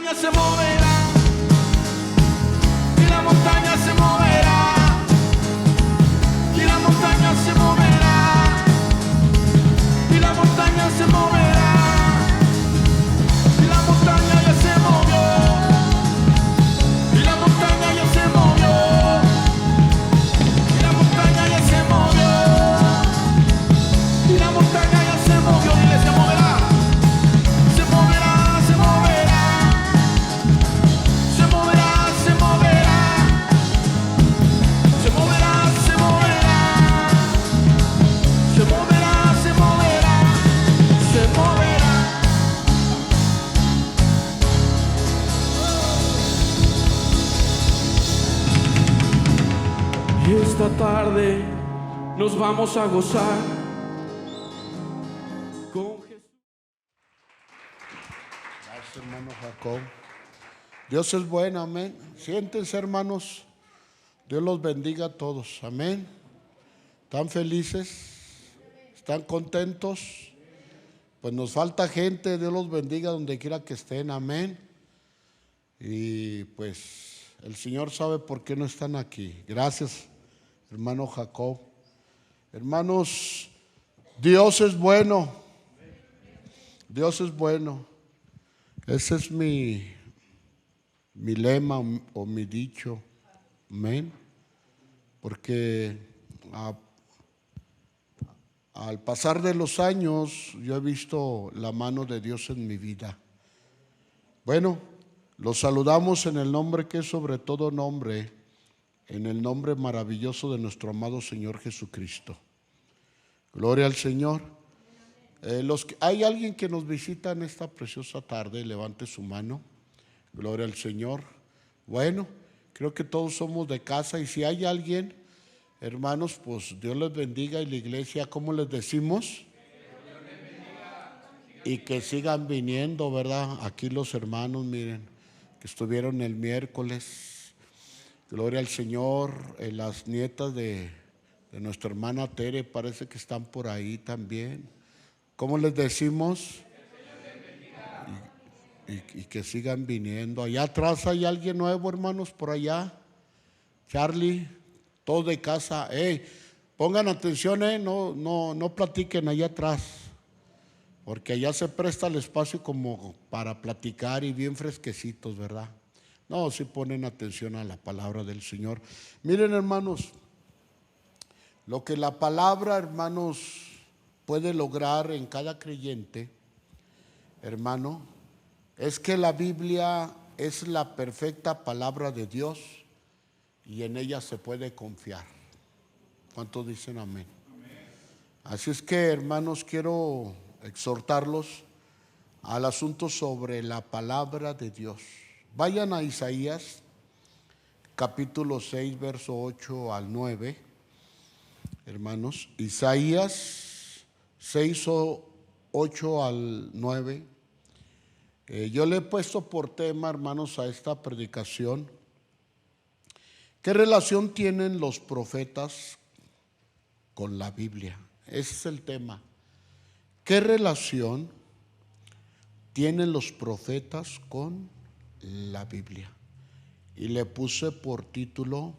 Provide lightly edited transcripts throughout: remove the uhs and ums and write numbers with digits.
montaña se moverá, y la montaña se moverá, y la montaña se moverá, y la montaña se moverá, y la montaña ya se movió, y la montaña ya se movió, y la montaña ya se movió, y la montaña ya se movió, y se moverá. Se moverá, se moverá, se moverá, se moverá, se moverá, se moverá, se moverá, se moverá, se moverá. Y esta tarde nos vamos a gozar con Jesús. Gracias, hermano Jacob. Dios es bueno, amén. Siéntense, hermanos. Dios los bendiga a todos, amén. ¿Están felices? ¿Están contentos? Pues nos falta gente. Dios los bendiga donde quiera que estén, amén. Y pues el Señor sabe por qué no están aquí. Gracias, hermano Jacob. Hermanos, Dios es bueno. Dios es bueno. Ese es mi lema o mi dicho, amén. Porque al pasar de los años yo he visto la mano de Dios en mi vida. Bueno, los saludamos en el nombre que es sobre todo nombre, en el nombre maravilloso de nuestro amado Señor Jesucristo. Gloria al Señor. Hay alguien que nos visita en esta preciosa tarde, levante su mano. Gloria al Señor. Bueno, creo que todos somos de casa y si hay alguien, hermanos, pues Dios les bendiga y la iglesia, ¿cómo les decimos? Y que sigan viniendo, ¿verdad? Aquí los hermanos, miren, que estuvieron el miércoles. Gloria al Señor. Las nietas de nuestra hermana Tere parece que están por ahí también. ¿Cómo les decimos? Y que sigan viniendo. Allá atrás hay alguien nuevo, hermanos, por allá. Charlie, todos de casa. Pongan atención, no platiquen allá atrás. Porque allá se presta el espacio como para platicar y bien fresquecitos, ¿verdad? No, si ponen atención a la palabra del Señor. Miren, hermanos, lo que la palabra, hermanos, puede lograr en cada creyente, hermano, es que la Biblia es la perfecta palabra de Dios y en ella se puede confiar. ¿Cuántos dicen amén? Así es que, hermanos, quiero exhortarlos al asunto sobre la palabra de Dios. Vayan a Isaías, capítulo 6, verso 8 al 9. Hermanos, Isaías 6, 8 al 9. Yo le he puesto por tema, hermanos, a esta predicación: ¿qué relación tienen los profetas con la Biblia? Ese es el tema. ¿Qué relación tienen los profetas con la Biblia? Y le puse por título: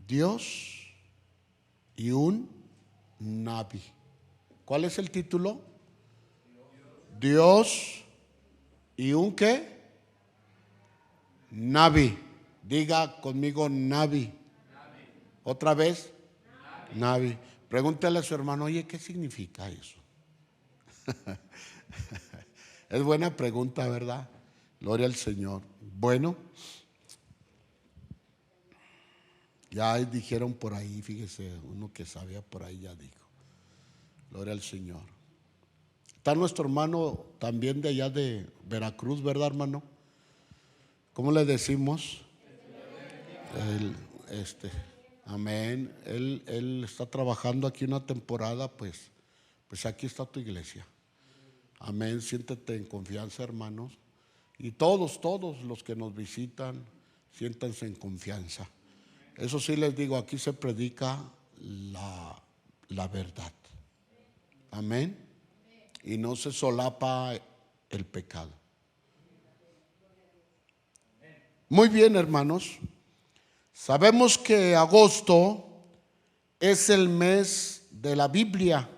Dios y un Nabi. ¿Cuál es el título? Dios y un ¿qué? Nabi. Diga conmigo Nabi. Otra vez. Nabi. Pregúntale a su hermano, oye, ¿qué significa eso? Es buena pregunta, ¿verdad? Gloria al Señor. Bueno, ya dijeron por ahí, fíjese, uno que sabía por ahí ya dijo. Gloria al Señor. Está nuestro hermano también de allá de Veracruz, ¿verdad, hermano? ¿Cómo le decimos? Amén. Él está trabajando aquí una temporada, pues aquí está tu iglesia. Amén. Siéntete en confianza, hermanos. Y todos los que nos visitan, siéntanse en confianza. Eso sí les digo, aquí se predica la verdad. Amén. Y no se solapa el pecado. Muy bien, hermanos. Sabemos que agosto es el mes de la Biblia.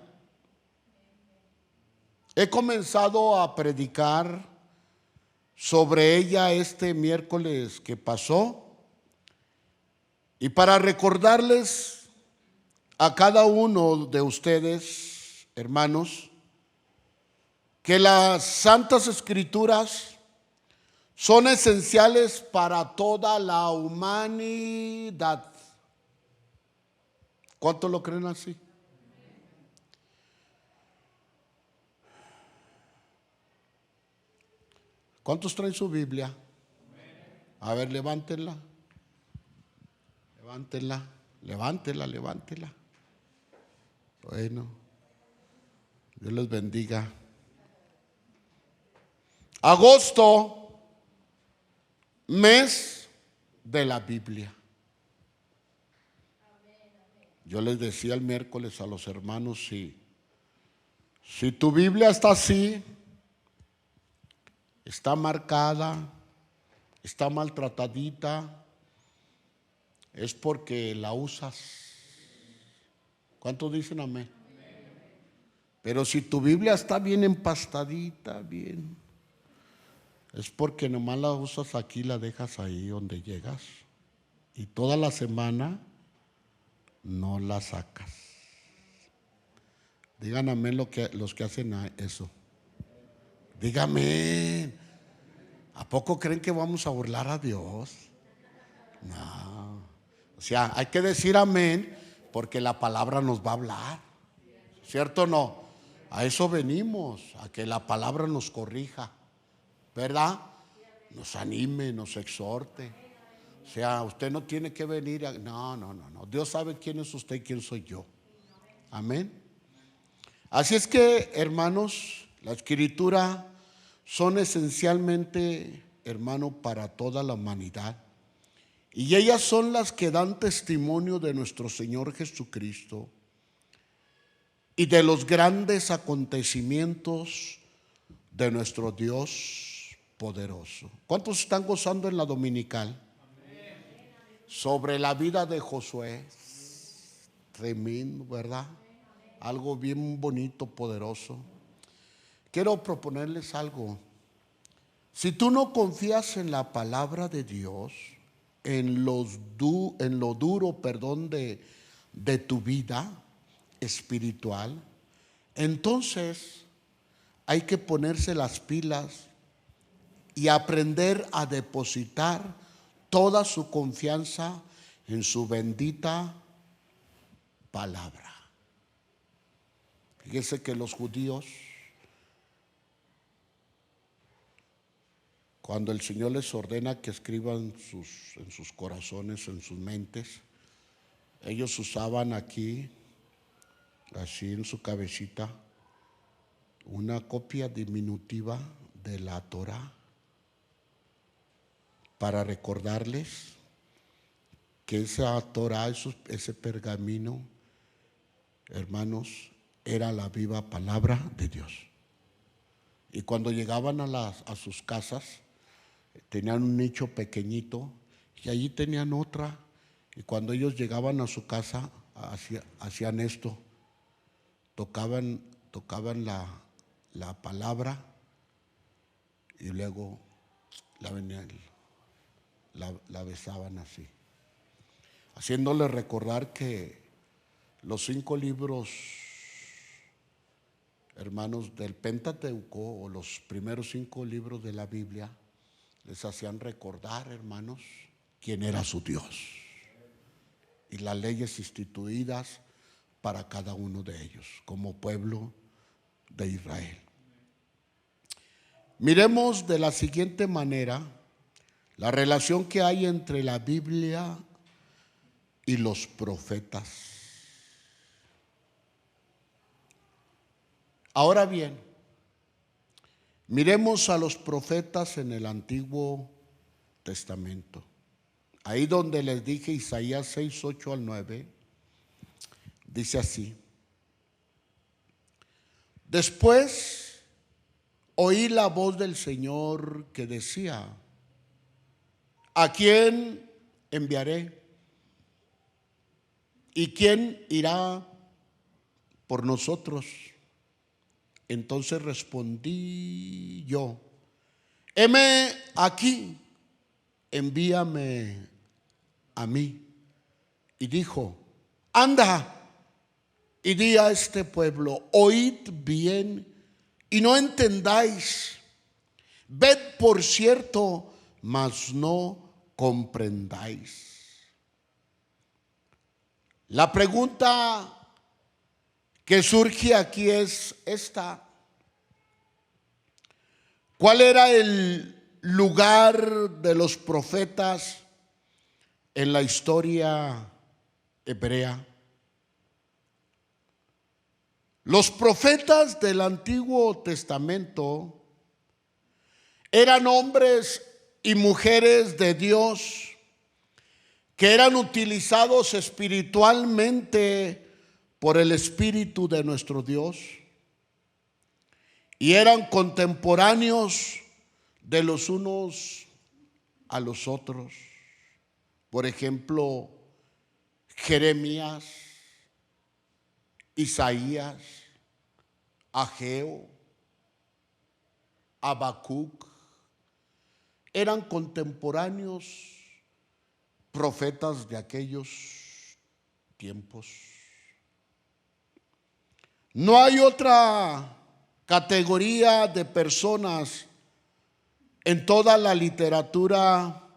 He comenzado a predicar sobre ella este miércoles que pasó. Y para recordarles a cada uno de ustedes, hermanos, que las Santas Escrituras son esenciales para toda la humanidad. ¿Cuántos lo creen así? ¿Cuántos traen su Biblia? A ver, levántenla. Levántenla, levántela, levántela. Bueno, Dios les bendiga. Agosto, mes de la Biblia. Yo les decía el miércoles a los hermanos, si tu Biblia está así, está marcada, está maltratadita, es porque la usas. ¿Cuántos dicen amén? Pero si tu Biblia está bien empastadita, bien, es porque nomás la usas aquí, la dejas ahí donde llegas. Y toda la semana no la sacas. Digan amén los que hacen eso. Dígame, ¿a poco creen que vamos a burlar a Dios? No. O sea, hay que decir amén porque la palabra nos va a hablar. ¿Cierto o no? A eso venimos, a que la palabra nos corrija, ¿verdad? Nos anime, nos exhorte. O sea, usted no tiene que venir no. Dios sabe quién es usted y quién soy yo. Amén. Así es que, hermanos, la Escritura son esencialmente, hermano, para toda la humanidad. Y ellas son las que dan testimonio de nuestro Señor Jesucristo y de los grandes acontecimientos de nuestro Dios poderoso. ¿Cuántos están gozando en la dominical? Amén. Sobre la vida de Josué. Tremendo, ¿verdad? Algo bien bonito, poderoso. Quiero proponerles algo. Si tú no confías en la palabra de Dios, en lo duro, de tu vida espiritual, entonces hay que ponerse las pilas y aprender a depositar toda su confianza en su bendita palabra. Fíjese que los judíos, cuando el Señor les ordena que escriban en sus corazones, en sus mentes, ellos usaban aquí, así en su cabecita, una copia diminutiva de la Torah para recordarles que esa Torah, ese pergamino, hermanos, era la viva palabra de Dios. Y cuando llegaban a sus casas, tenían un nicho pequeñito y allí tenían otra. Y cuando ellos llegaban a su casa, hacían esto, tocaban la palabra y luego la besaban así, haciéndole recordar que los 5 libros, hermanos, del Pentateuco, o los primeros 5 libros de la Biblia, les hacían recordar, hermanos, quién era su Dios y las leyes instituidas para cada uno de ellos como pueblo de Israel. Miremos de la siguiente manera la relación que hay entre la Biblia y los profetas. Ahora bien, miremos a los profetas en el Antiguo Testamento. Ahí donde les dije Isaías 6, 8 al 9, dice así: después oí la voz del Señor que decía: ¿a quién enviaré? ¿Y quién irá por nosotros? Entonces respondí yo: heme aquí, envíame a mí. Y dijo: anda y di a este pueblo, oíd bien y no entendáis, ved por cierto, mas no comprendáis. La pregunta que surge aquí es esta: ¿cuál era el lugar de los profetas en la historia hebrea? Los profetas del Antiguo Testamento eran hombres y mujeres de Dios que eran utilizados espiritualmente por el Espíritu de nuestro Dios y eran contemporáneos de los unos a los otros. Por ejemplo, Jeremías, Isaías, Ageo, Habacuc, eran contemporáneos profetas de aquellos tiempos. No hay otra categoría de personas en toda la literatura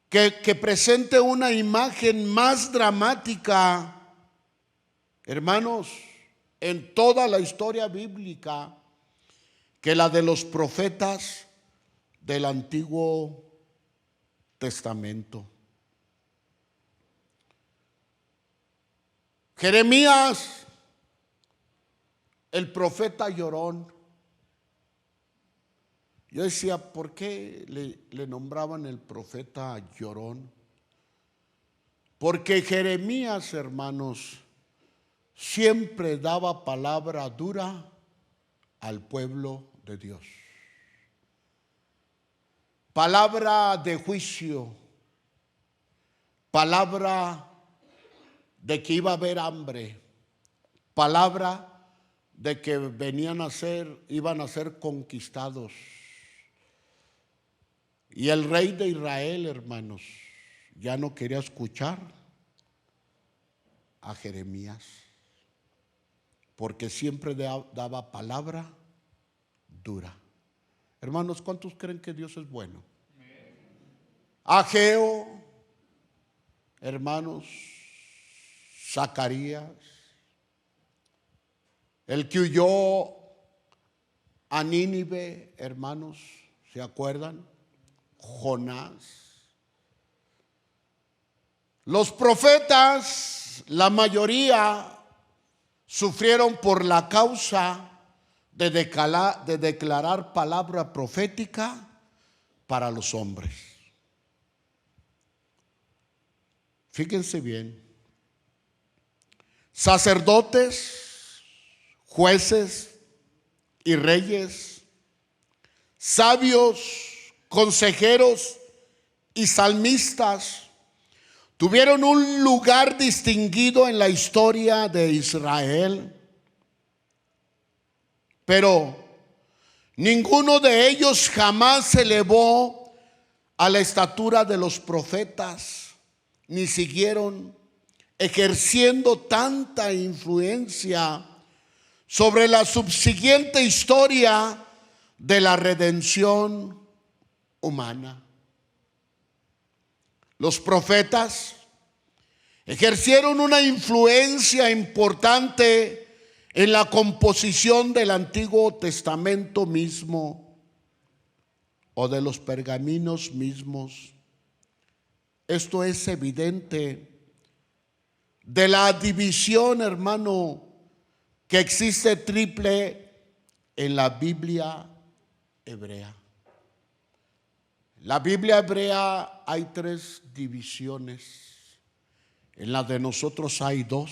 que presente una imagen más dramática, hermanos, en toda la historia bíblica, que la de los profetas del Antiguo Testamento. Jeremías, el profeta llorón. Yo decía, ¿por qué le nombraban el profeta llorón? Porque Jeremías, hermanos, siempre daba palabra dura al pueblo de Dios. Palabra de juicio, palabra de que iba a haber hambre, palabra de que iban a ser conquistados. Y el rey de Israel, hermanos, ya no quería escuchar a Jeremías, porque siempre daba palabra dura. Hermanos, ¿cuántos creen que Dios es bueno? Ageo, hermanos, Zacarías, el que huyó a Nínive, hermanos, ¿se acuerdan? Jonás. Los profetas, la mayoría, sufrieron por la causa de declarar palabra profética para los hombres. Fíjense bien, sacerdotes, jueces y reyes, sabios, consejeros y salmistas tuvieron un lugar distinguido en la historia de Israel, pero ninguno de ellos jamás se elevó a la estatura de los profetas, ni siguieron ejerciendo tanta influencia sobre la subsiguiente historia de la redención humana. Los profetas ejercieron una influencia importante en la composición del Antiguo Testamento mismo o de los pergaminos mismos. Esto es evidente de la división, hermano, que existe triple en la Biblia hebrea. En la Biblia hebrea hay 3 divisiones. En la de nosotros hay 2.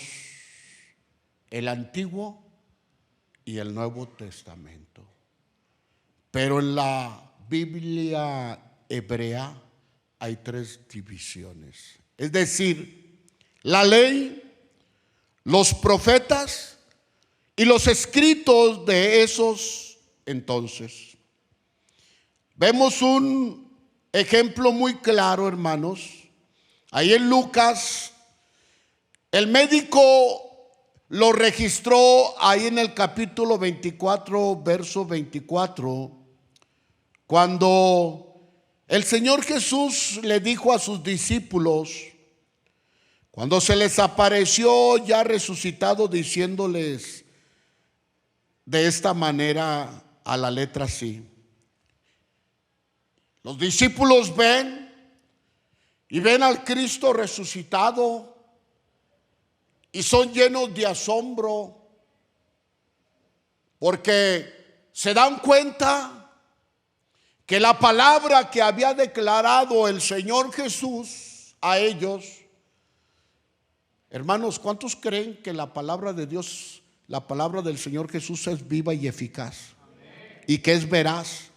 El Antiguo y el Nuevo Testamento. Pero en la Biblia hebrea hay tres divisiones. Es decir, la ley, los profetas y los escritos de esos entonces. Vemos un ejemplo muy claro, hermanos. Ahí en Lucas, el médico lo registró ahí en el capítulo 24, verso 24, cuando el Señor Jesús le dijo a sus discípulos, cuando se les apareció ya resucitado, diciéndoles de esta manera a la letra sí. Los discípulos ven y ven al Cristo resucitado y son llenos de asombro porque se dan cuenta que la palabra que había declarado el Señor Jesús a ellos, hermanos, ¿cuántos creen que la palabra de Dios, la palabra del Señor Jesús es viva y eficaz? Amén. Y que es veraz.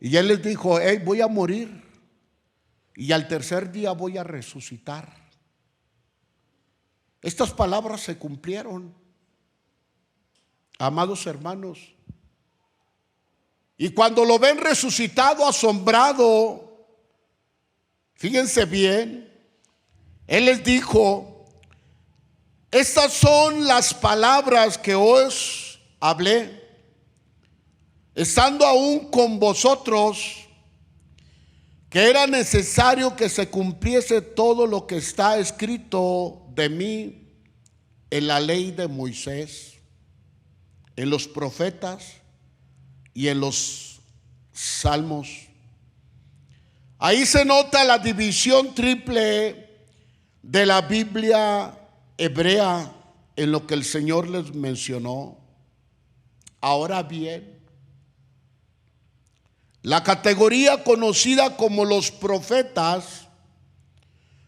Y Él les dijo, hey, voy a morir y al tercer día voy a resucitar. Estas palabras se cumplieron, amados hermanos. Y cuando lo ven resucitado, asombrado, fíjense bien, Él les dijo, estas son las palabras que os hablé, estando aún con vosotros, que era necesario que se cumpliese todo lo que está escrito de mí en la ley de Moisés, en los profetas y en los salmos. Ahí se nota la división triple de la Biblia hebrea en lo que el Señor les mencionó. Ahora bien, la categoría conocida como los profetas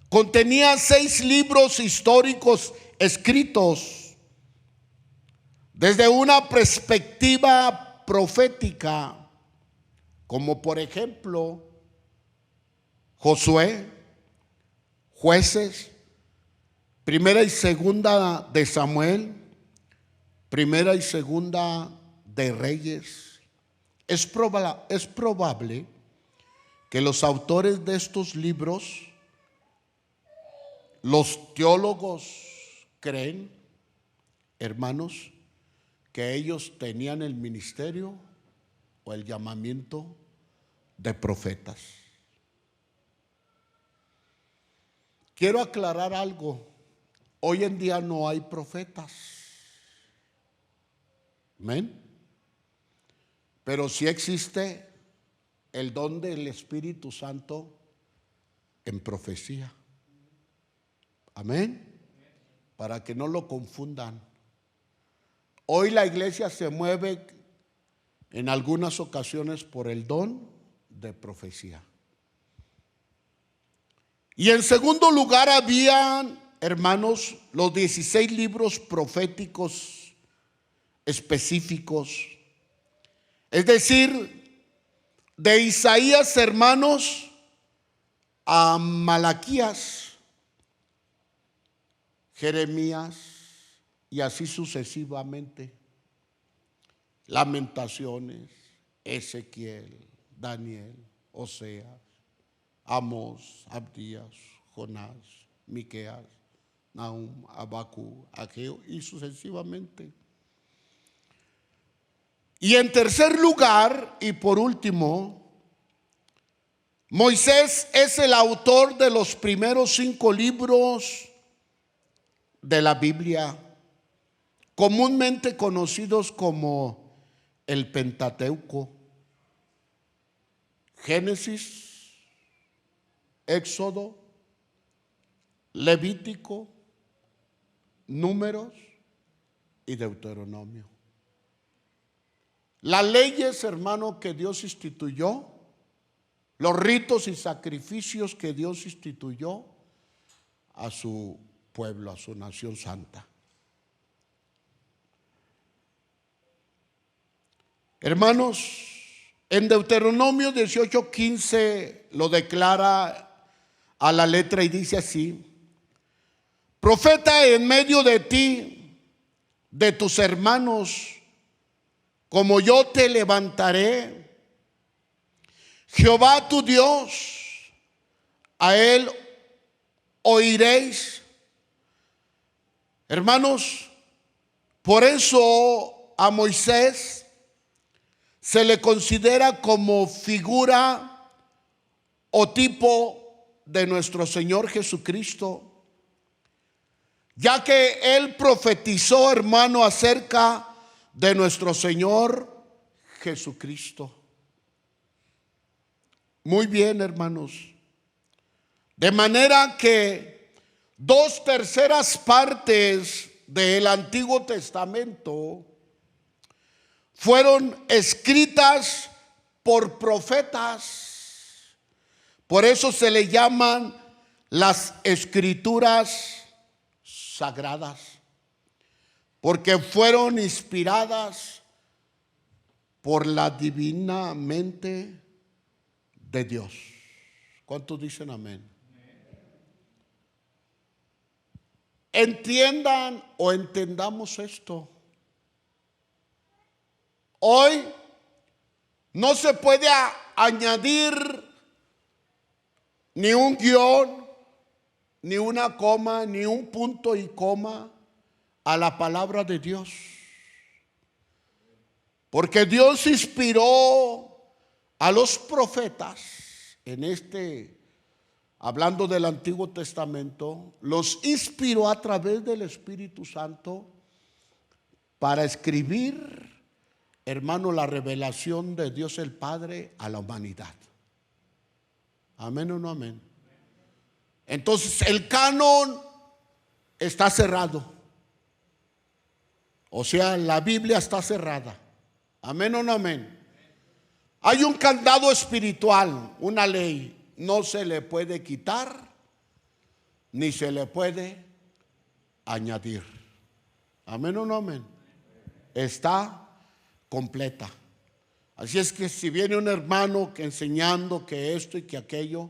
contenía 6 libros históricos escritos desde una perspectiva profética, como por ejemplo Josué, Jueces, Primera y Segunda de Samuel, Primera y Segunda de Reyes. Es probable que los autores de estos libros, los teólogos creen, hermanos, que ellos tenían el ministerio o el llamamiento de profetas. Quiero aclarar algo. Hoy en día no hay profetas. Amén. Pero sí existe el don del Espíritu Santo en profecía. Amén. Para que no lo confundan. Hoy la iglesia se mueve en algunas ocasiones por el don de profecía. Y en segundo lugar habían, hermanos, los 16 libros proféticos específicos. Es decir, de Isaías, hermanos, a Malaquías, Jeremías y así sucesivamente. Lamentaciones, Ezequiel, Daniel, Oseas, Amós, Abdías, Jonás, Miqueas, Nahum, Abacú, Ageo y sucesivamente. Y en tercer lugar y por último, Moisés es el autor de los primeros 5 libros de la Biblia, comúnmente conocidos como el Pentateuco: Génesis, Éxodo, Levítico, Números y Deuteronomio. Las leyes, hermano, que Dios instituyó, los ritos y sacrificios que Dios instituyó a su pueblo, a su nación santa. Hermanos, En Deuteronomio 18:15 lo declara a la letra y dice así: profeta en medio de ti, de tus hermanos, como yo te levantaré, Jehová tu Dios, a él oiréis. Hermanos, por eso a Moisés se le considera como figura o tipo de nuestro Señor Jesucristo, ya que él profetizó, hermano, acerca de nuestro Señor Jesucristo. Muy bien, hermanos. De manera que 2/3 partes del Antiguo Testamento fueron escritas por profetas. Por eso se le llaman las escrituras sagradas, porque fueron inspiradas por la divina mente de Dios. ¿Cuántos dicen amén? Entiendan o entendamos esto. Hoy no se puede añadir ni un guión, ni una coma, ni un punto y coma a la palabra de Dios. Porque Dios inspiró a los profetas hablando del Antiguo Testamento, los inspiró a través del Espíritu Santo para escribir, hermano, la revelación de Dios el Padre a la humanidad. ¿Amén o no amén? Entonces el canon está cerrado. O sea, la Biblia está cerrada. ¿Amén o no amén? Hay un candado espiritual, una ley. No se le puede quitar ni se le puede añadir. ¿Amén o no amén? Está completa. Así es que si viene un hermano que enseñando que esto y que aquello,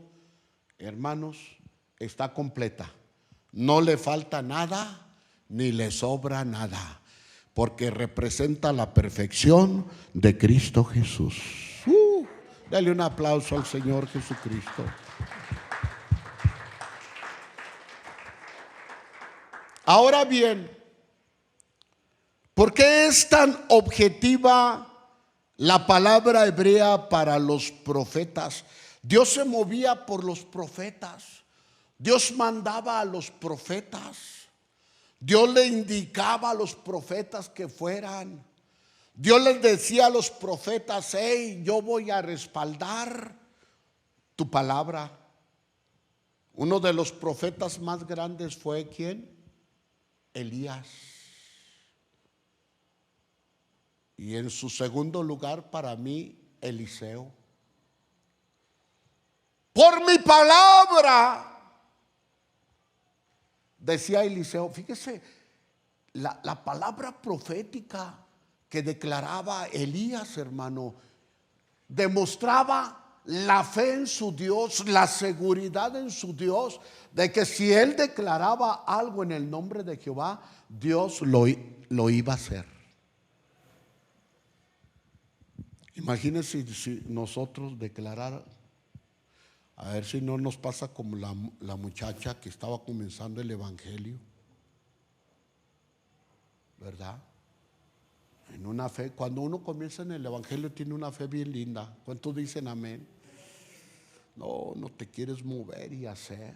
hermanos, está completa. No le falta nada ni le sobra nada, porque representa la perfección de Cristo Jesús. Dale un aplauso al Señor Jesucristo. Ahora bien, ¿por qué es tan objetiva la palabra hebrea para los profetas? Dios se movía por los profetas. Dios mandaba a los profetas. Dios le indicaba a los profetas que fueran. Dios les decía a los profetas: hey, yo voy a respaldar tu palabra. Uno de los profetas más grandes fue ¿quién? Elías. Y en su segundo lugar para mí, Eliseo. Por mi palabra, decía Eliseo. Fíjese, la palabra profética que declaraba Elías, hermano, demostraba la fe en su Dios, la seguridad en su Dios, de que si él declaraba algo en el nombre de Jehová, Dios lo iba a hacer. Imagínense si nosotros declarar, a ver si no nos pasa como la muchacha que estaba comenzando el evangelio, ¿verdad? En una fe, cuando uno comienza en el evangelio tiene una fe bien linda. ¿Cuántos dicen amén? No te quieres mover y hacer,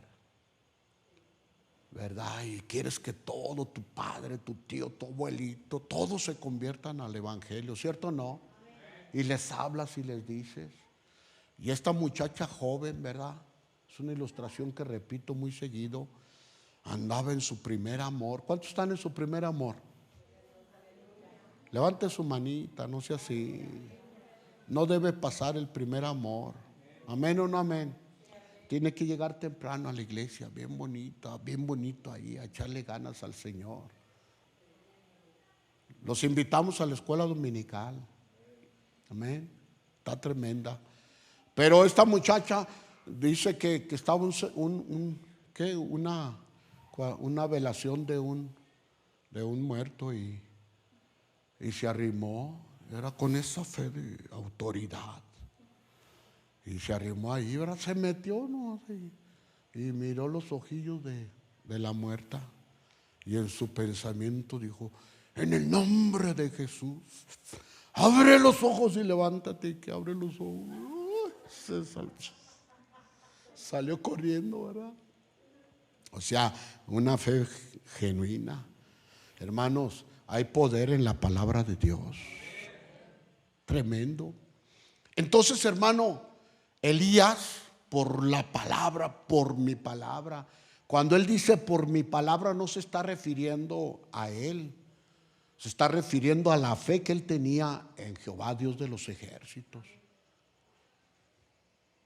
¿verdad? Y quieres que todo, tu padre, tu tío, tu abuelito, todos se conviertan al evangelio, ¿cierto o no? Y les hablas y les dices. Y esta muchacha joven, ¿verdad? Es una ilustración que repito muy seguido. Andaba en su primer amor. ¿Cuántos están en su primer amor? Levante su manita, no sea así. No debe pasar el primer amor. Amén o no amén. Tiene que llegar temprano a la iglesia, bien bonita, bien bonito ahí, a echarle ganas al Señor. Los invitamos a la escuela dominical. Amén. está tremenda. Pero esta muchacha dice que estaba una velación de un muerto y se arrimó. Era con esa fe de autoridad. Y se arrimó ahí, ahora se metió, ¿no? Y miró los ojillos de la muerta. Y en su pensamiento dijo: en el nombre de Jesús, abre los ojos y levántate. Y que abre los ojos. Se salió corriendo, ¿verdad? O sea, una fe genuina. Hermanos, hay poder en la palabra de Dios. Tremendo. Entonces, hermano, Elías, por la palabra, por mi palabra. Cuando él dice por mi palabra, no se está refiriendo a él. Se está refiriendo a la fe que él tenía en Jehová, Dios de los ejércitos.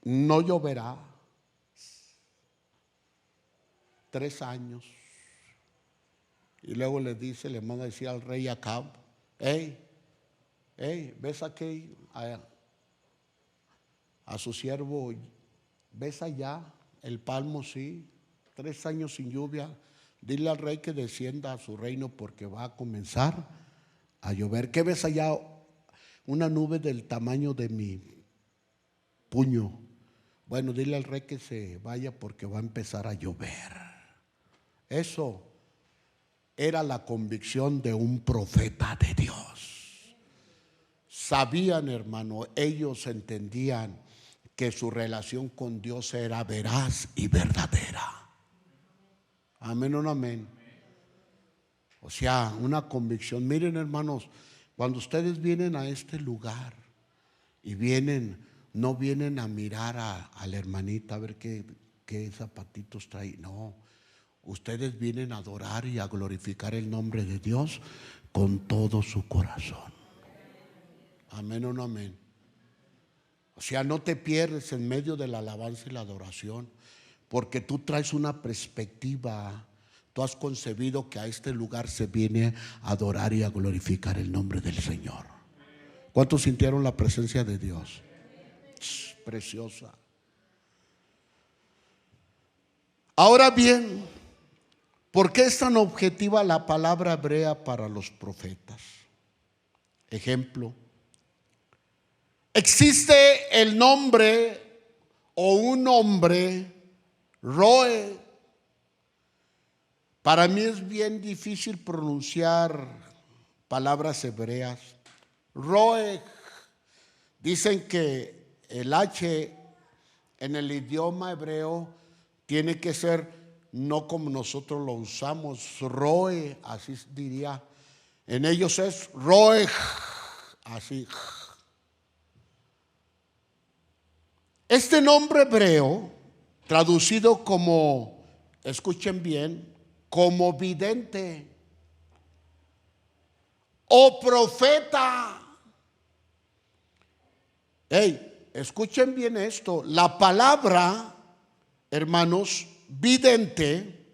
No lloverá. 3 años. Y luego le manda a decir al rey Acab: hey, ves aquí a su siervo, ves allá el palmo, sí, 3 años sin lluvia. Dile al rey que descienda a su reino porque va a comenzar a llover. ¿Qué ves allá? Una nube del tamaño de mi puño. Bueno, dile al rey que se vaya porque va a empezar a llover. Eso era la convicción de un profeta de Dios. Sabían, hermano, ellos entendían que su relación con Dios era veraz y verdadera. Amén o no amén. O sea, una convicción. Miren, hermanos, cuando ustedes vienen a este lugar y no vienen a mirar a la hermanita a ver qué zapatitos trae. No, ustedes vienen a adorar y a glorificar el nombre de Dios con todo su corazón. Amén o no amén. O sea, no te pierdes en medio de la alabanza y la adoración, porque tú traes una perspectiva. Tú has concebido que a este lugar se viene a adorar y a glorificar el nombre del Señor. ¿Cuántos sintieron la presencia de Dios? Preciosa. Ahora bien, ¿por qué es tan objetiva la palabra hebrea para los profetas? Ejemplo. Existe el nombre o un nombre, Roe. Para mí es bien difícil pronunciar palabras hebreas. Roe. Dicen que el H en el idioma hebreo tiene que ser no como nosotros lo usamos, Roe, así diría. En ellos es Roe, así. Este nombre hebreo, traducido como, escuchen bien, como vidente o profeta. Hey, escuchen bien esto. La palabra, hermanos, vidente,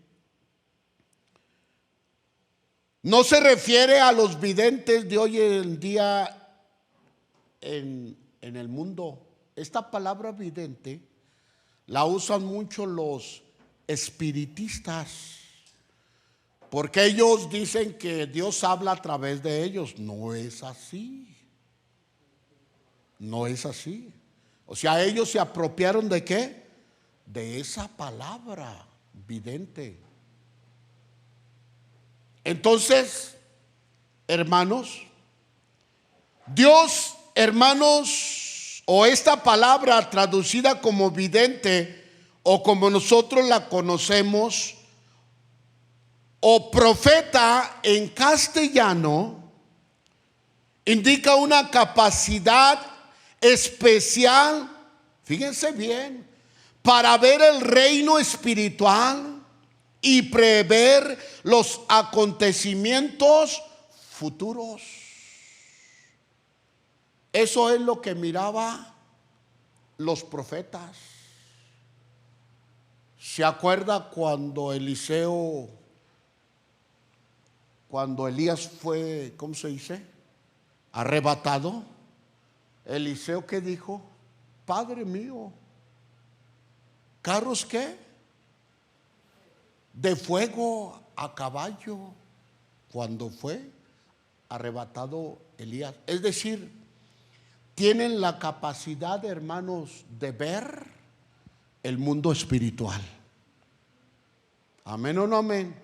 no se refiere a los videntes de hoy en día en el mundo. Esta palabra vidente la usan mucho los espiritistas, porque ellos dicen que Dios habla a través de ellos. No es así. No es así. O sea, ellos se apropiaron ¿de qué? De esa palabra vidente. Entonces, hermanos, Dios, hermanos, o esta palabra traducida como vidente o como nosotros la conocemos, o profeta en castellano, indica una capacidad especial, fíjense bien, para ver el reino espiritual y prever los acontecimientos futuros. Eso es lo que miraba los profetas. ¿Se acuerda cuando Elías fue, ¿cómo se dice? Arrebatado. Eliseo, ¿qué dijo? Padre mío, ¿carros qué? De fuego a caballo, cuando fue arrebatado Elías. Es decir, tienen la capacidad, hermanos, de ver el mundo espiritual. Amén o no amén.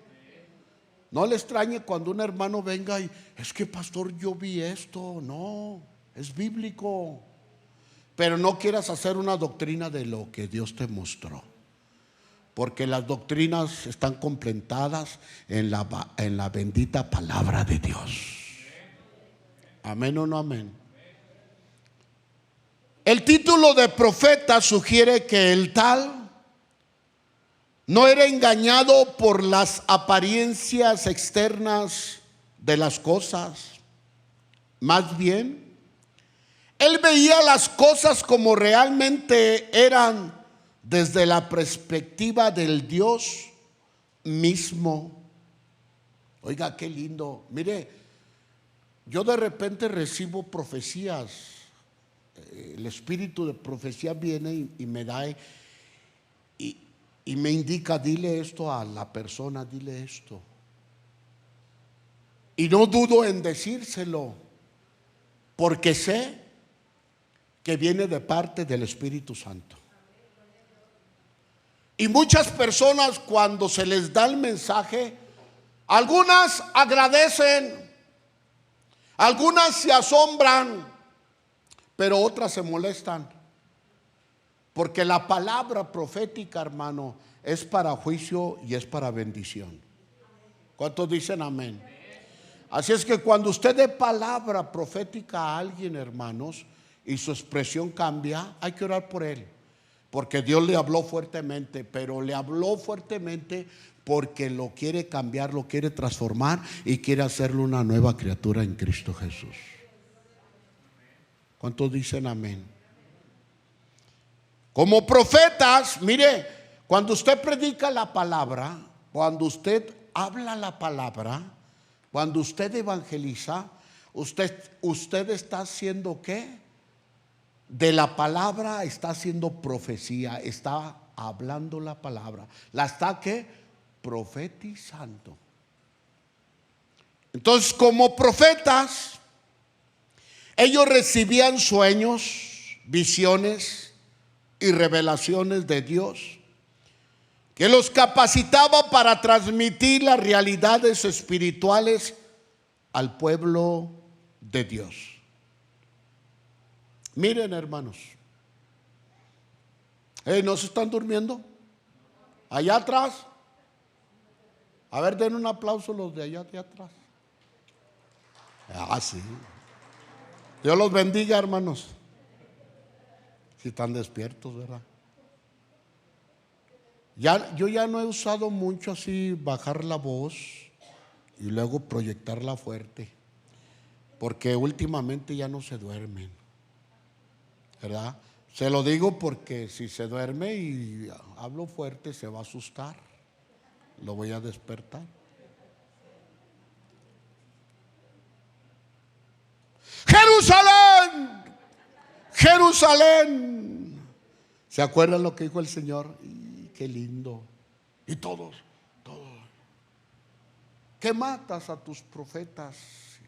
No le extrañe cuando un hermano venga y es que pastor, yo vi esto. No, es bíblico. Pero no quieras hacer una doctrina de lo que Dios te mostró, porque las doctrinas están completadas en la bendita palabra de Dios. Amén o no amén. El título de profeta sugiere que el tal no era engañado por las apariencias externas de las cosas. Más bien, él veía las cosas como realmente eran desde la perspectiva del Dios mismo. Oiga, qué lindo. Mire, yo de repente recibo profecías. El espíritu de profecía viene y me da y me indica, dile esto a la persona, dile esto. Y no dudo en decírselo, porque sé que viene de parte del Espíritu Santo. Y muchas personas, cuando se les da el mensaje, algunas agradecen, algunas se asombran, pero otras se molestan. Porque la palabra profética, hermano, es para juicio y es para bendición. ¿Cuántos dicen amén? Así es que cuando usted dé palabra profética a alguien, hermanos, y su expresión cambia, hay que orar por él. Porque Dios le habló fuertemente, pero le habló fuertemente porque lo quiere cambiar, lo quiere transformar y quiere hacerle una nueva criatura en Cristo Jesús. ¿Cuántos dicen amén? Como profetas, mire, cuando usted predica la palabra, cuando usted habla la palabra, cuando usted evangeliza, usted está haciendo ¿qué? De la palabra está haciendo profecía, está hablando la palabra, la está ¿qué? Profetizando. Entonces, como profetas, ellos recibían sueños, visiones y revelaciones de Dios, que los capacitaba para transmitir las realidades espirituales al pueblo de Dios. Miren, hermanos, ¿no se están durmiendo? Allá atrás. A ver, den un aplauso los de allá de atrás. Ah, sí. Dios los bendiga, hermanos. Si están despiertos, ¿verdad? Yo ya no he usado mucho así bajar la voz y luego proyectarla fuerte, porque últimamente ya no se duermen, ¿verdad? Se lo digo porque si se duerme y hablo fuerte se va a asustar, lo voy a despertar. Jerusalén, Jerusalén. ¿Se acuerdan lo que dijo el Señor? Qué lindo. Y todos. Que matas a tus profetas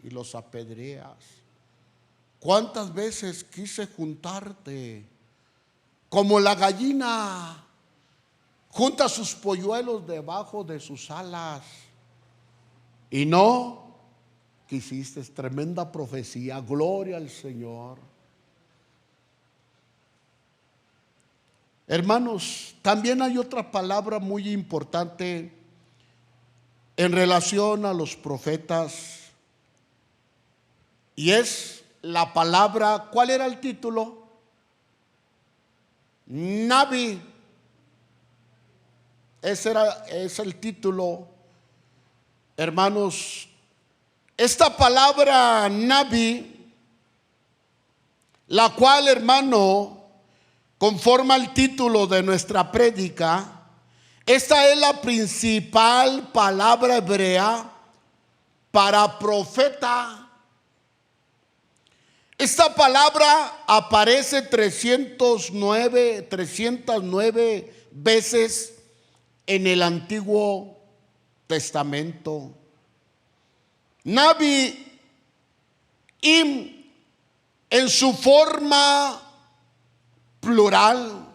y los apedreas. ¿Cuántas veces quise juntarte como la gallina junta sus polluelos debajo de sus alas? Y no quisiste? Tremenda profecía. Gloria al Señor. Hermanos, también hay otra palabra muy importante en relación a los profetas, y es la palabra, ¿cuál era el título? Nabi. Es el título, hermanos. Esta palabra Nabi, la cual, hermano, conforme al título de nuestra prédica, esta es la principal palabra hebrea para profeta. Esta palabra aparece 309 veces en el Antiguo Testamento. Nabi en su forma plural.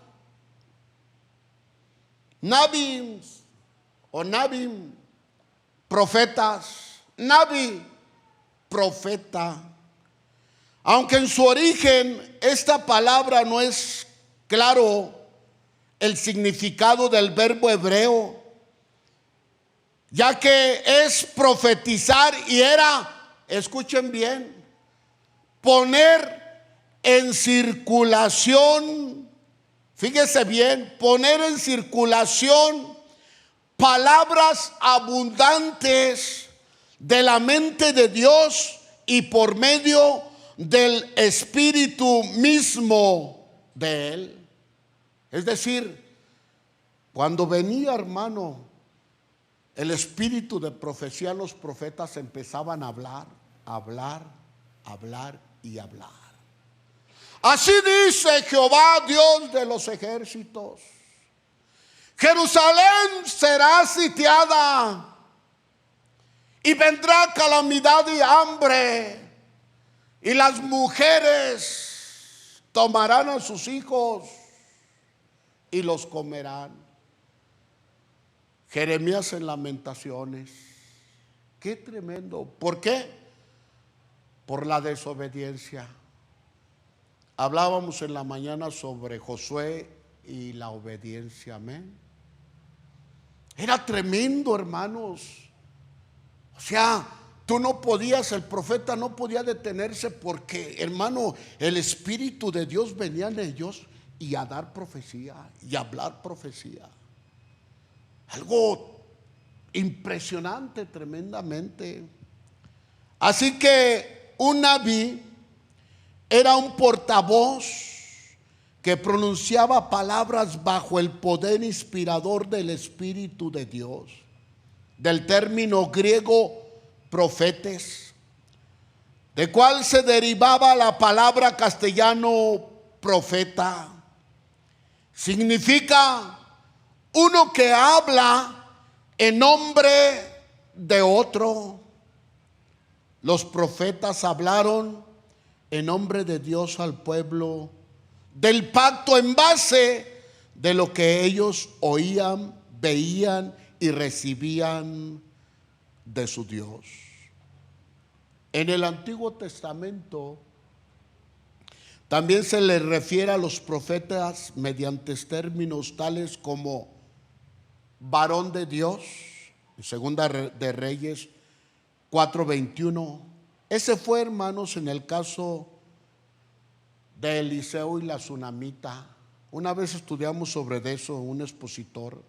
Nabim o Nabim, profetas. Nabi, profeta. Aunque en su origen esta palabra no es claro el significado del verbo hebreo, ya que es profetizar y era, escuchen bien, poner en circulación, fíjese bien, poner en circulación palabras abundantes de la mente de Dios y por medio del Espíritu mismo de Él. Es decir, cuando venía, hermano, el espíritu de profecía, los profetas empezaban a hablar y hablar. Así dice Jehová, Dios de los ejércitos: Jerusalén será sitiada y vendrá calamidad y hambre, y las mujeres tomarán a sus hijos y los comerán. Jeremías en Lamentaciones. Qué tremendo. ¿Por qué? Por la desobediencia. Hablábamos en la mañana sobre Josué y la obediencia. Amén. Era tremendo, hermanos. O sea, tú no podías, el profeta no podía detenerse porque, hermano, el Espíritu de Dios venía en ellos y a dar profecía y a hablar profecía. Algo impresionante, tremendamente. Así que un Nabi era un portavoz que pronunciaba palabras bajo el poder inspirador del Espíritu de Dios. Del término griego profetes, de cual se derivaba la palabra castellano profeta. Significa uno que habla en nombre de otro. Los profetas hablaron en nombre de Dios al pueblo del pacto en base de lo que ellos oían, veían y recibían de su Dios. En el Antiguo Testamento también se le refiere a los profetas mediante términos tales como varón de Dios, en Segunda de Reyes 4:21. Ese fue, hermanos, en el caso de Eliseo y la tsunamita. Una vez estudiamos sobre eso, un expositor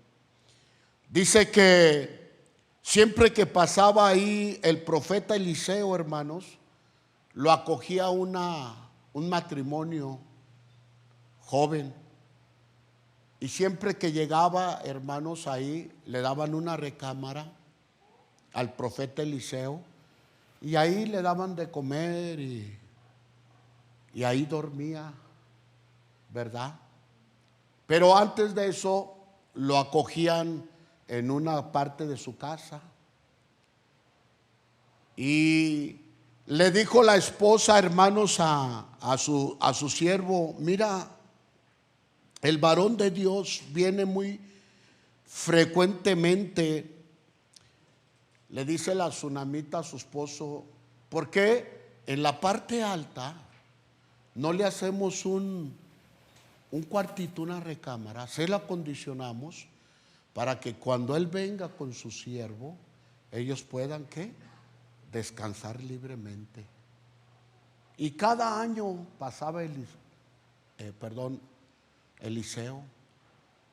dice que siempre que pasaba ahí el profeta Eliseo, hermanos, lo acogía un matrimonio joven. Y siempre que llegaba, hermanos, ahí le daban una recámara al profeta Eliseo y ahí le daban de comer y ahí dormía, ¿verdad? Pero antes de eso lo acogían en una parte de su casa. Y le dijo la esposa, hermanos, a su siervo: mira, el varón de Dios viene muy frecuentemente. Le dice la tsunamita a su esposo: ¿por qué en la parte alta no le hacemos un cuartito, una recámara? Se la acondicionamos para que cuando él venga con su siervo, ellos puedan, ¿qué?, descansar libremente. Y cada año pasaba Eliseo.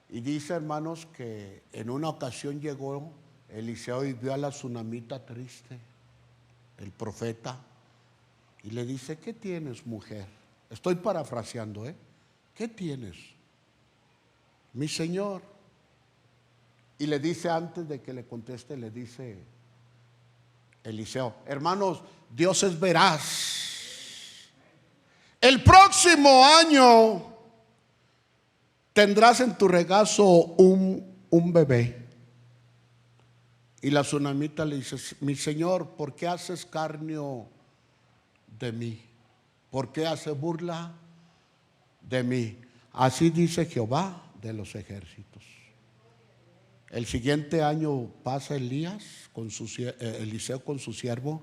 Y dice, hermanos, que en una ocasión llegó Eliseo y vio a la tsunamita triste, el profeta, y le dice: ¿qué tienes, mujer? Estoy parafraseando, ¿qué tienes? Mi señor. Y le dice, antes de que le conteste, le dice Eliseo: hermanos, Dios es veraz. el próximo año tendrás en tu regazo un bebé. Y la tsunamita le dice, mi señor, ¿por qué haces escarnio de mí? ¿Por qué haces burla de mí? Así dice Jehová de los ejércitos. El siguiente año pasa Eliseo con su siervo,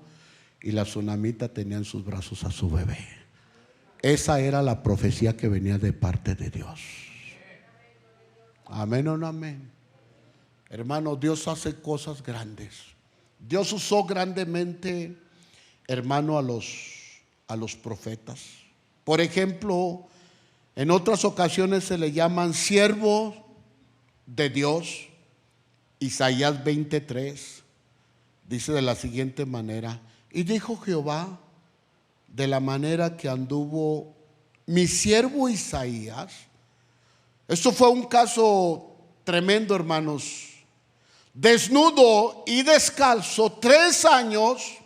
y la tsunamita tenía en sus brazos a su bebé. Esa era la profecía que venía de parte de Dios. Amén o no amén. Hermano, Dios hace cosas grandes. Dios usó grandemente, hermano, a los profetas. Por ejemplo, en otras ocasiones se le llaman siervos de Dios. Isaías 23 dice de la siguiente manera: y dijo Jehová, de la manera que anduvo mi siervo Isaías. Esto fue un caso tremendo, hermanos. Desnudo y descalzo 3 años,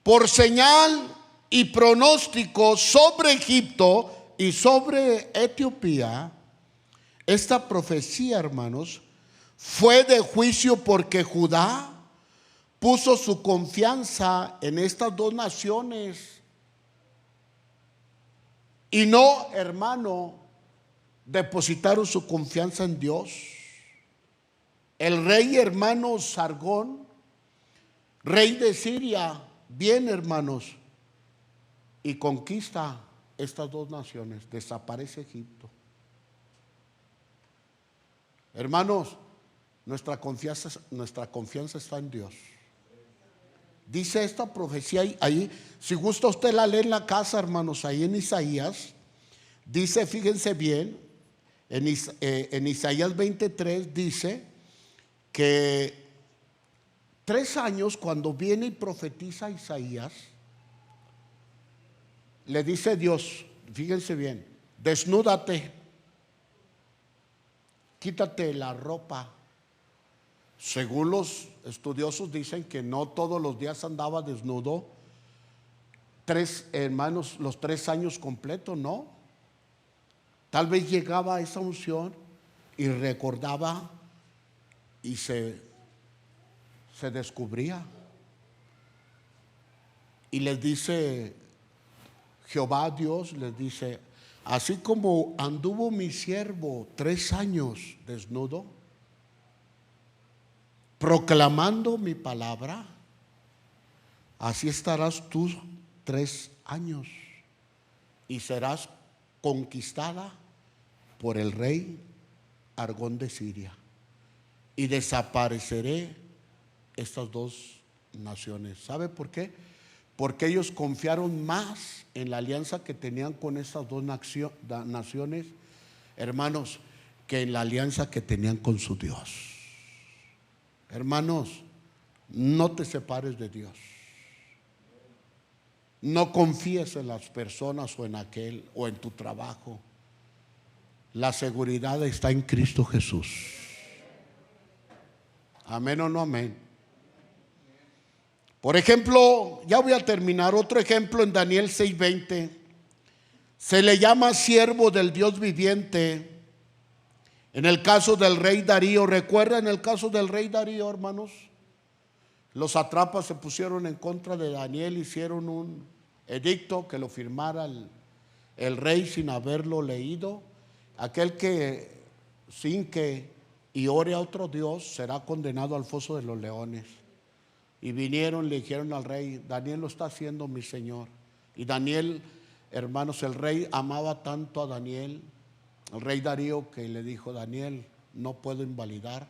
por señal y pronóstico sobre Egipto y sobre Etiopía. Esta profecía, hermanos, fue de juicio, porque Judá puso su confianza en estas 2 naciones y no, hermano, depositaron su confianza en Dios. El rey, hermano, Sargón, rey de Siria, viene, hermanos, y conquista estas 2 naciones, desaparece Egipto. Hermanos, nuestra confianza está en Dios. Dice esta profecía ahí, si gusta usted la lee en la casa, hermanos, ahí en Isaías. Dice, fíjense bien, en Isaías 23 dice que 3 años, cuando viene y profetiza Isaías, le dice Dios, fíjense bien, desnúdate, quítate la ropa. Según los estudiosos dicen que no todos los días andaba desnudo, hermanos, los 3 años completos, no. Tal vez llegaba a esa unción y recordaba y se descubría. Y les dice Jehová Dios, les dice, así como anduvo mi siervo 3 años desnudo, proclamando mi palabra, así estarás tú 3 años y serás conquistada por el rey Sargón de Siria, y desapareceré estas 2 naciones. ¿Sabe por qué? Porque ellos confiaron más en la alianza que tenían con estas 2 naciones, hermanos, que en la alianza que tenían con su Dios. Hermanos, no te separes de Dios. No confíes en las personas o en aquel o en tu trabajo. La seguridad está en Cristo Jesús. Amén o no amén. Por ejemplo, ya voy a terminar, otro ejemplo en Daniel 6:20. Se le llama siervo del Dios viviente. En el caso del rey Darío, ¿recuerdan el caso del rey Darío, hermanos? Los sátrapas se pusieron en contra de Daniel, hicieron un edicto que lo firmara el rey sin haberlo leído. Aquel que sin que y ore a otro Dios será condenado al foso de los leones. Y vinieron, le dijeron al rey, Daniel lo está haciendo mi señor. Y Daniel, hermanos, el rey amaba tanto a Daniel, el rey Darío, que le dijo, Daniel, no puedo invalidar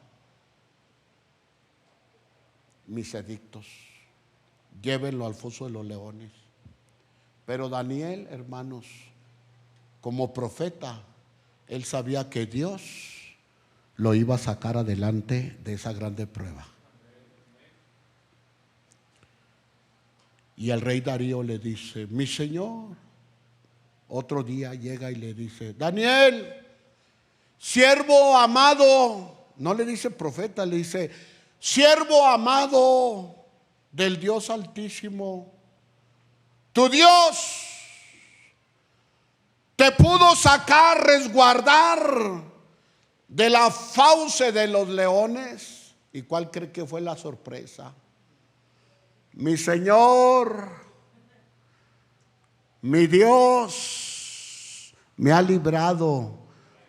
mis edictos, llévenlo al foso de los leones. Pero Daniel, hermanos, como profeta, él sabía que Dios lo iba a sacar adelante de esa grande prueba. Y el rey Darío le dice, mi señor, otro día llega y le dice, Daniel, siervo amado, no le dice profeta, le dice, siervo amado del Dios Altísimo, tu Dios te pudo sacar, resguardar de la fauce de los leones. ¿Y cuál cree que fue la sorpresa? Mi Señor, mi Dios, me ha librado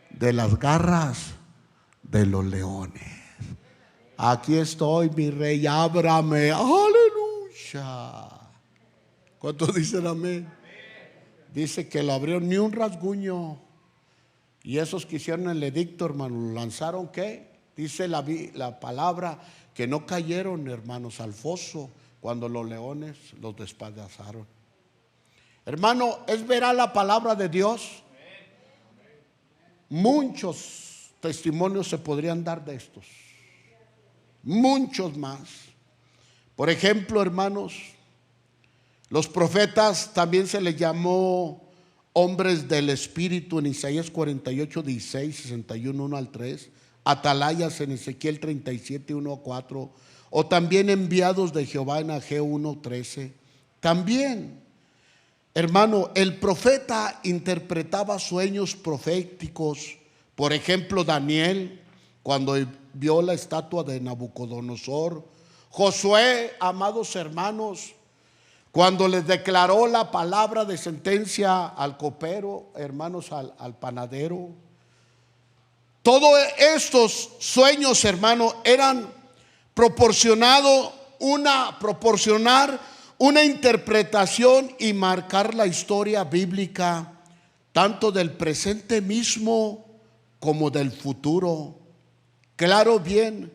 de las garras de los leones. Aquí estoy, mi Rey, ábrame. Aleluya. ¿Cuántos dicen amén? Dice que lo abrieron, ni un rasguño. Y esos que hicieron el edicto, hermano, lo lanzaron, ¿qué? Dice la palabra que no cayeron, hermanos, al foso cuando los leones los despedazaron. Hermano, es veraz la palabra de Dios. Muchos testimonios se podrían dar de estos. Muchos más. Por ejemplo, hermanos, los profetas también se les llamó hombres del Espíritu en Isaías 48, 16, 61, 1 al 3. Atalayas en Ezequiel 37, 1 a 4. O también enviados de Jehová en Ageo 1, 13. También, hermano, el profeta interpretaba sueños proféticos. Por ejemplo, Daniel, cuando vio la estatua de Nabucodonosor. Josué, amados hermanos, cuando les declaró la palabra de sentencia al copero, hermanos, al panadero. Todos estos sueños, hermanos, eran proporcionar una interpretación y marcar la historia bíblica, tanto del presente mismo como del futuro. Claro, bien,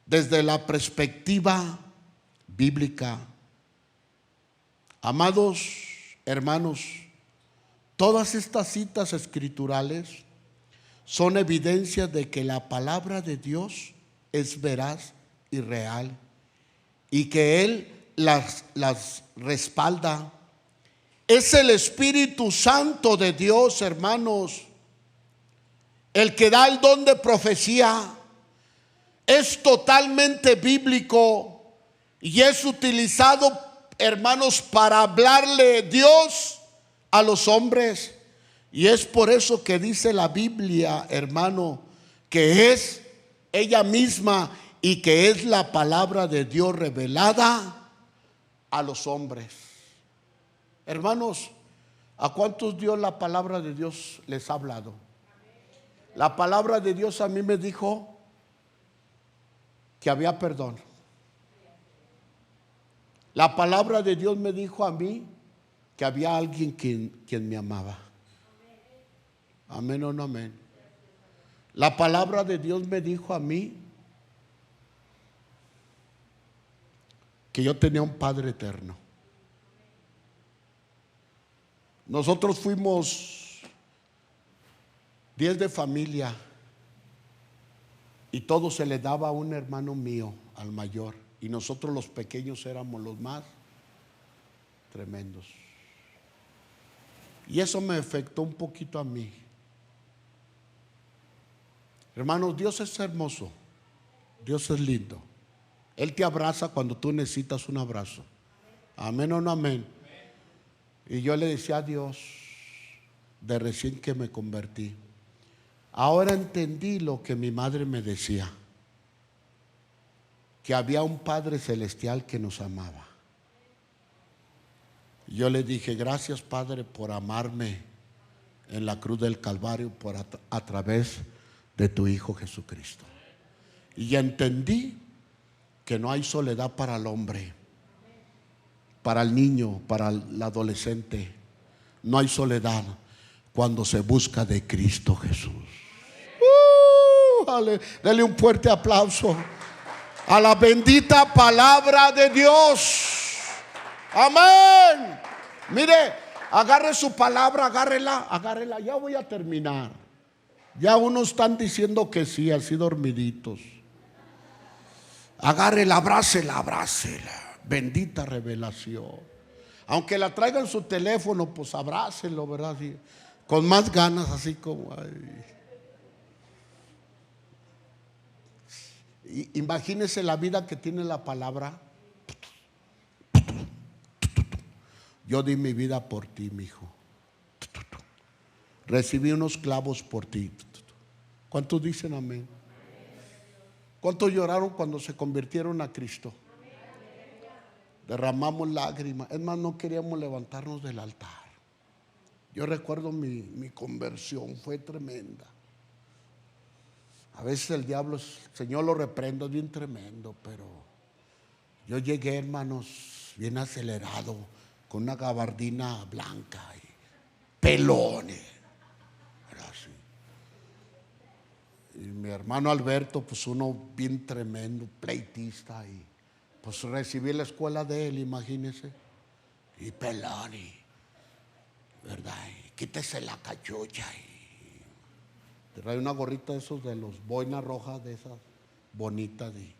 desde la perspectiva bíblica. Amados hermanos, todas estas citas escriturales son evidencias de que la palabra de Dios es veraz y real y que Él las respalda. Es el Espíritu Santo de Dios, hermanos, el que da el don de profecía. Es totalmente bíblico y es utilizado, hermanos, para hablarle Dios a los hombres. Y es por eso que dice la Biblia, hermano, que es ella misma y que es la palabra de Dios revelada a los hombres. Hermanos, ¿a cuántos Dios la palabra de Dios les ha hablado? La palabra de Dios a mí me dijo que había perdón. La palabra de Dios me dijo a mí que había alguien quien me amaba. Amén o no amén. La palabra de Dios me dijo a mí que yo tenía un Padre eterno. Nosotros fuimos 10 de familia y todo se le daba a un hermano mío, al mayor, y nosotros los pequeños éramos los más tremendos. Y eso me afectó un poquito a mí. Hermanos, Dios es hermoso, Dios es lindo. Él te abraza cuando tú necesitas un abrazo. Amén o no amén. Y yo le decía a Dios, de recién que me convertí, ahora entendí lo que mi madre me decía, que había un Padre celestial que nos amaba. Yo le dije, gracias Padre por amarme en la cruz del Calvario a través de tu Hijo Jesucristo. Y entendí que no hay soledad para el hombre, para el niño, para el adolescente. No hay soledad cuando se busca de Cristo Jesús. Dale un fuerte aplauso a la bendita palabra de Dios. Amén. Mire, agarre su palabra, agárrela. Ya voy a terminar. Ya unos están diciendo que sí, así dormiditos. Agárrela, abrácela. Bendita revelación. Aunque la traiga en su teléfono, pues abrácelo, ¿verdad? Sí, con más ganas, así como. Imagínese la vida que tiene la palabra. Yo di mi vida por ti, mi hijo. recibí unos clavos por ti. ¿Cuántos dicen amén? ¿Cuántos lloraron cuando se convirtieron a Cristo? Derramamos lágrimas. Es más, no queríamos levantarnos del altar. Yo recuerdo mi conversión, fue tremenda. A veces el diablo, el Señor lo reprende, es bien tremendo, pero yo llegué, hermanos, bien acelerado, con una gabardina blanca y pelones. Era así. Y mi hermano Alberto, pues uno bien tremendo, pleitista, y pues recibí la escuela de él, imagínense. Y pelón, y, ¿verdad? Y quítese la cachucha y trae una gorrita de esos de los boinas rojas, de esas bonitas, y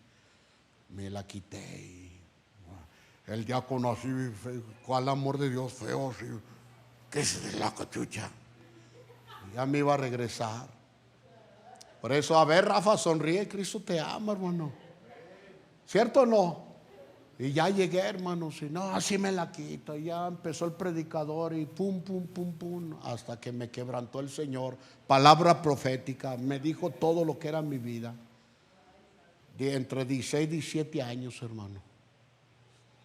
me la quité. Y el diácono así, ¿cuál amor de Dios feo? Así, ¿qué es de la cachucha? Y ya me iba a regresar. Por eso, a ver, Rafa, sonríe, Cristo te ama, hermano. ¿Cierto o no? Y ya llegué, hermanos, y no, así me la quito. Y ya empezó el predicador y pum, pum, pum, pum, hasta que me quebrantó el Señor. Palabra profética, me dijo todo lo que era mi vida. De entre 16 y 17 años, hermano.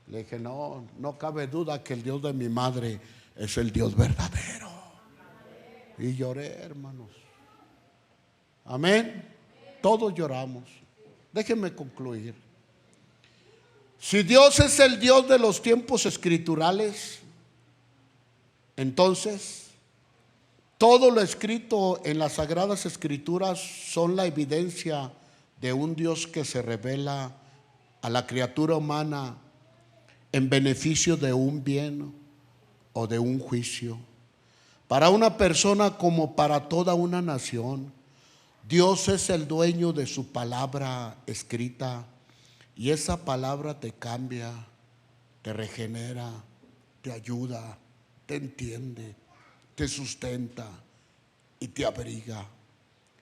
Le dije, no cabe duda que el Dios de mi madre es el Dios verdadero. Y lloré, hermanos. Amén. Todos lloramos. Déjenme concluir. Si Dios es el Dios de los tiempos escriturales, entonces todo lo escrito en las Sagradas Escrituras son la evidencia de un Dios que se revela a la criatura humana en beneficio de un bien o de un juicio. Para una persona como para toda una nación, Dios es el dueño de su palabra escrita. Y esa palabra te cambia, te regenera, te ayuda, te entiende, te sustenta y te abriga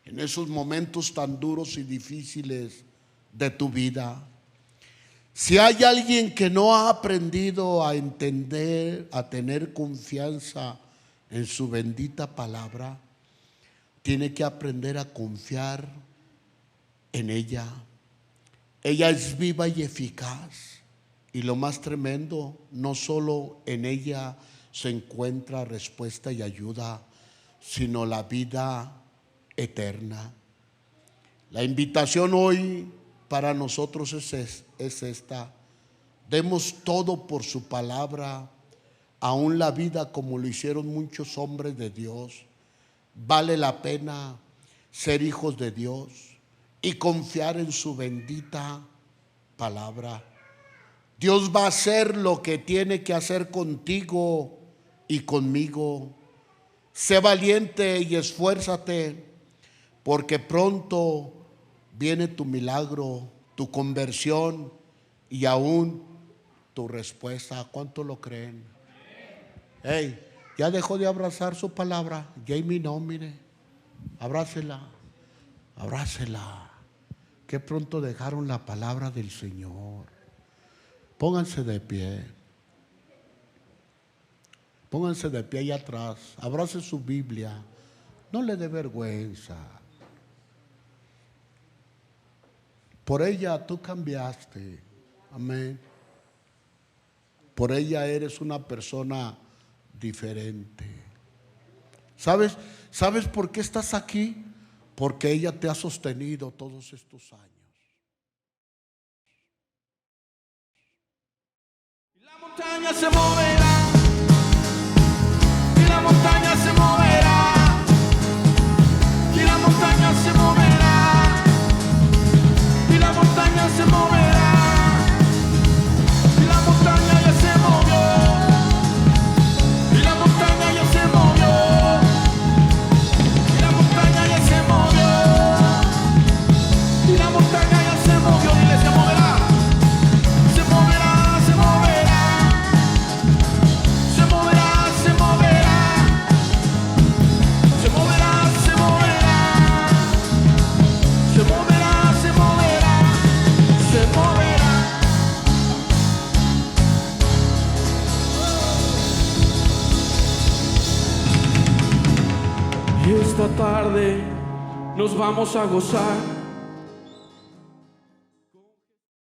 en esos momentos tan duros y difíciles de tu vida. Si hay alguien que no ha aprendido a entender, a tener confianza en su bendita palabra, tiene que aprender a confiar en ella. Ella es viva y eficaz, y lo más tremendo, no solo en ella se encuentra respuesta y ayuda, sino la vida eterna. La invitación hoy para nosotros es esta: demos todo por su palabra, aún la vida como lo hicieron muchos hombres de Dios. Vale la pena ser hijos de Dios y confiar en su bendita palabra. Dios va a hacer lo que tiene que hacer contigo y conmigo. Sé valiente y esfuérzate, porque pronto viene tu milagro, tu conversión y aún tu respuesta. ¿Cuánto lo creen? Hey, ya dejó de abrazar su palabra. Jamie, no, mire, abrácela, abrácela. Que pronto dejaron la palabra del Señor. Pónganse de pie. Pónganse de pie ahí atrás. Abrace su Biblia. No le dé vergüenza. Por ella tú cambiaste. Amén. Por ella eres una persona diferente. ¿Sabes por qué estás aquí? Porque ella te ha sostenido todos estos años. Y la montaña se moverá, y la montaña se moverá, y la montaña se moverá, y la montaña se moverá, y la montaña ya se movió, y la montaña ya se movió, y la montaña ya se movió, y la montaña ya se movió, y se moverá, se moverá, se moverá. tarde nos vamos a gozar.